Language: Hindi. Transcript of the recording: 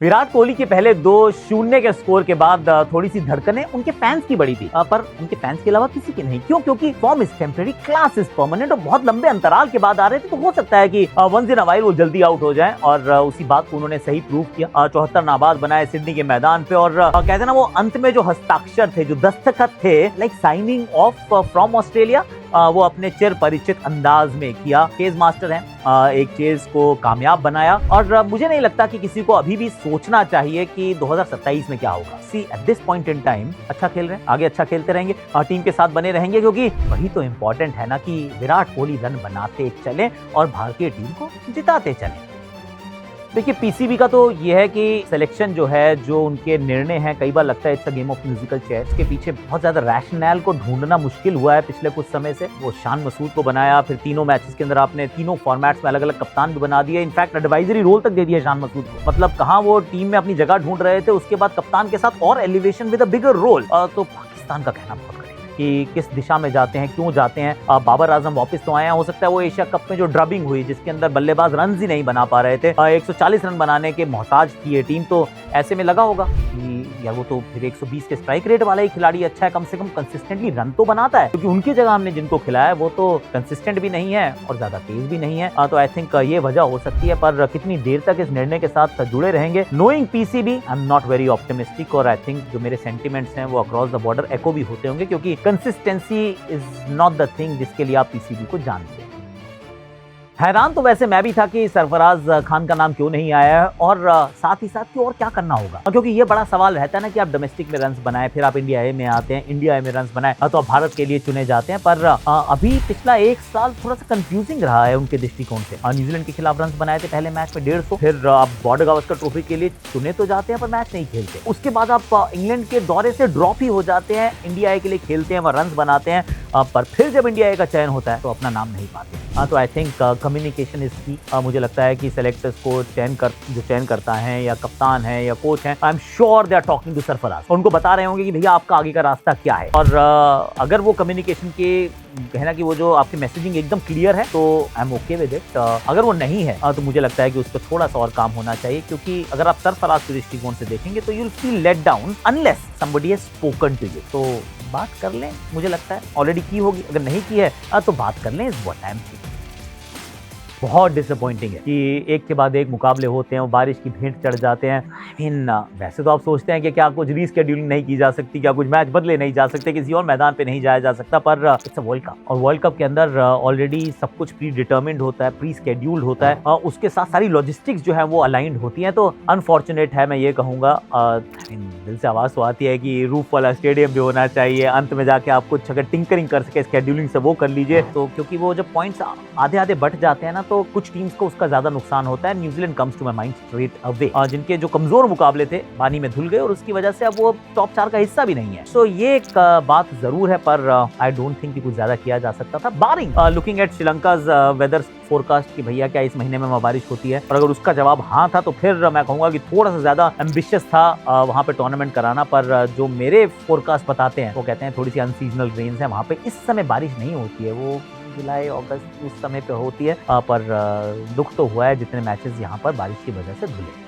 विराट कोहली के पहले 2-0 के स्कोर के बाद थोड़ी सी धड़कनें उनके फैंस की बढ़ी थी, पर उनके फैंस के अलावा किसी की नहीं। क्यों? क्योंकि form is temporary, class is permanent और बहुत लंबे अंतराल के बाद आ रहे थे, तो हो सकता है कि वंस इन अ व्हाइल वो जल्दी आउट हो जाएं और उसी बात को उन्होंने सही प्रूव किया। 74 नाबाद बनाए सिडनी के मैदान पे और कहते हैं ना, वो अंत में जो हस्ताक्षर थे, जो दस्तखत थे, like signing off from Australia, वो अपने चिर परिचित अंदाज में किया। चेज मास्टर हैं, एक चेज को कामयाब बनाया और मुझे नहीं लगता कि किसी को अभी भी सोचना चाहिए कि 2027 में क्या होगा। See at this point in time अच्छा खेल रहे हैं, आगे अच्छा खेलते रहेंगे, टीम के साथ बने रहेंगे, क्योंकि वही तो इम्पोर्टेंट है ना कि विराट कोहली रन बनाते चले और भारतीय टीम को जिताते चले। देखिए, पीसीबी का तो ये है कि सिलेक्शन जो है, जो उनके निर्णय हैं, कई बार लगता है it's a game of musical chairs. के पीछे बहुत ज्यादा रैशनल को ढूंढना मुश्किल हुआ है पिछले कुछ समय से। वो शान मसूद को बनाया, फिर तीनों मैचेस के अंदर आपने तीनों फॉर्मेट्स में अलग अलग कप्तान भी बना दिए, इनफैक्ट एडवाइजरी रोल तक दे दिया शान मसूद को। मतलब कहाँ वो टीम में अपनी जगह ढूंढ रहे थे, उसके बाद कप्तान के साथ और elevation with a bigger role. तो पाकिस्तान का कहना बहुत कि किस दिशा में जाते हैं, क्यों जाते हैं। बाबर आजम वापस तो आए हैं, हो सकता है वो एशिया कप में जो ड्रबिंग हुई, जिसके अंदर बल्लेबाज रन ही नहीं बना पा रहे थे, 140 रन बनाने के मोहताज थी ये टीम, तो ऐसे में लगा होगा कि यार वो तो फिर 120 के स्ट्राइक रेट वाला ही खिलाड़ी अच्छा है, कम से कम कंसिस्टेंटली रन तो बनाता है, क्योंकि उनकी जगह हमने जिनको खिलाया वो तो कंसिस्टेंट भी नहीं है और ज्यादा तेज भी नहीं है। तो आई थिंक ये वजह हो सकती है, पर कितनी देर तक इस निर्णय के साथ जुड़े रहेंगे, knowing PCB, I am not very optimistic. और आई थिंक जो मेरे सेंटिमेंट्स हैं वो अक्रॉस द बॉर्डर एको भी होते होंगे, क्योंकि consistency is not the thing जिसके लिए आप पीसीबी को जानते हैं। हैरान तो वैसे मैं भी था कि सरफराज खान का नाम क्यों नहीं आया है, और साथ ही साथ कि और क्या करना होगा, क्योंकि ये बड़ा सवाल रहता है ना कि आप डोमेस्टिक में रन्स बनाए, फिर आप इंडिया ए में आते हैं, इंडिया ए में रन्स बनाए तो आप भारत के लिए चुने जाते हैं। पर अभी पिछला एक साल थोड़ा सा कंफ्यूजिंग रहा है उनके दृष्टिकोण से। न्यूजीलैंड के खिलाफ रन्स बनाए थे पहले मैच में 150, फिर आप बॉर्डर गावस्कर ट्रॉफी के लिए चुने तो जाते हैं पर मैच नहीं खेलते, उसके बाद आप इंग्लैंड के दौरे से ड्रॉप ही हो जाते हैं, इंडिया ए के लिए खेलते हैं, वह रन्स बनाते हैं, पर फिर जब इंडिया ए का चयन होता है तो अपना नाम नहीं पाते। तो आई थिंक कम्युनिकेशन इज की। मुझे लगता है कि सेलेक्टर्स को जो चयन करता है, या कप्तान है या कोच है, I am sure they are talking to Sarfaraz, उनको बता रहे होंगे कि भैया आपका आगे का रास्ता क्या है। और अगर वो कम्युनिकेशन के कहना कि वो जो आपकी मैसेजिंग एकदम क्लियर है, तो I am okay with it. अगर वो नहीं है तो मुझे लगता है कि उस पर थोड़ा सा और काम होना चाहिए, क्योंकि अगर आप सरफराज के दृष्टिकोण से देखेंगे तो you will feel let down unless somebody has spoken to you. तो बात कर लें, मुझे लगता है ऑलरेडी की होगी, अगर नहीं की है तो बात कर लें, is what I am saying. बहुत डिसअपॉइंटिंग है कि एक के बाद एक मुकाबले होते हैं और बारिश की भेंट चढ़ जाते हैं। वैसे तो आप सोचते हैं कि क्या कुछ रीस्केड्यूलिंग नहीं की जा सकती, क्या कुछ मैच बदले नहीं जा सकते, किसी और मैदान पे नहीं जाया जा सकता, पर इट्स अ वर्ल्ड कप, और वर्ल्ड कप के अंदर ऑलरेडी सब कुछ प्री डिटर्मिन्ड होता है, प्री स्केड्यूल्ड होता है, उसके साथ सारी लॉजिस्टिक्स जो है वो अलाइंड होती हैं। तो अनफॉर्चुनेट है, मैं ये कहूँगा। दिल से आवाज़ तो आती है कि रूफ वाला स्टेडियम भी होना चाहिए, अंत में जाके आप कुछ अगर टिंकरिंग कर सके स्केड्यूलिंग से वो कर लीजिए, तो क्योंकि वो जब पॉइंट्स आधे आधे बट जाते हैं ना, तो कुछ टीम्स को उसका ज्यादा नुकसान होता है। New Zealand comes to my mind straight away, जिनके जो कमजोर मुकाबले थे पानी में धुल गए और उसकी वजह से अब वो टॉप 4 का हिस्सा भी नहीं है। सो ये एक बात जरूर है, पर आई डोंट थिंक कि कुछ ज्यादा किया जा सकता था, बारिंग looking at Sri Lanka's weather forecast कि भैया क्या इस महीने में बारिश होती है, और अगर उसका जवाब हाँ था तो फिर मैं कहूंगा कि थोड़ा सा ज्यादा एम्बिशियस था वहां पे टूर्नामेंट कराना। पर जो मेरे फोरकास्ट बताते हैं वो कहते हैं थोड़ी सी अनसीजनल रेन्स है वहां पे, इस समय बारिश नहीं होती है, वो जुलाई अगस्त उस समय पे होती है। पर दुख तो हुआ है जितने मैचेस यहाँ पर बारिश की वजह से धुले।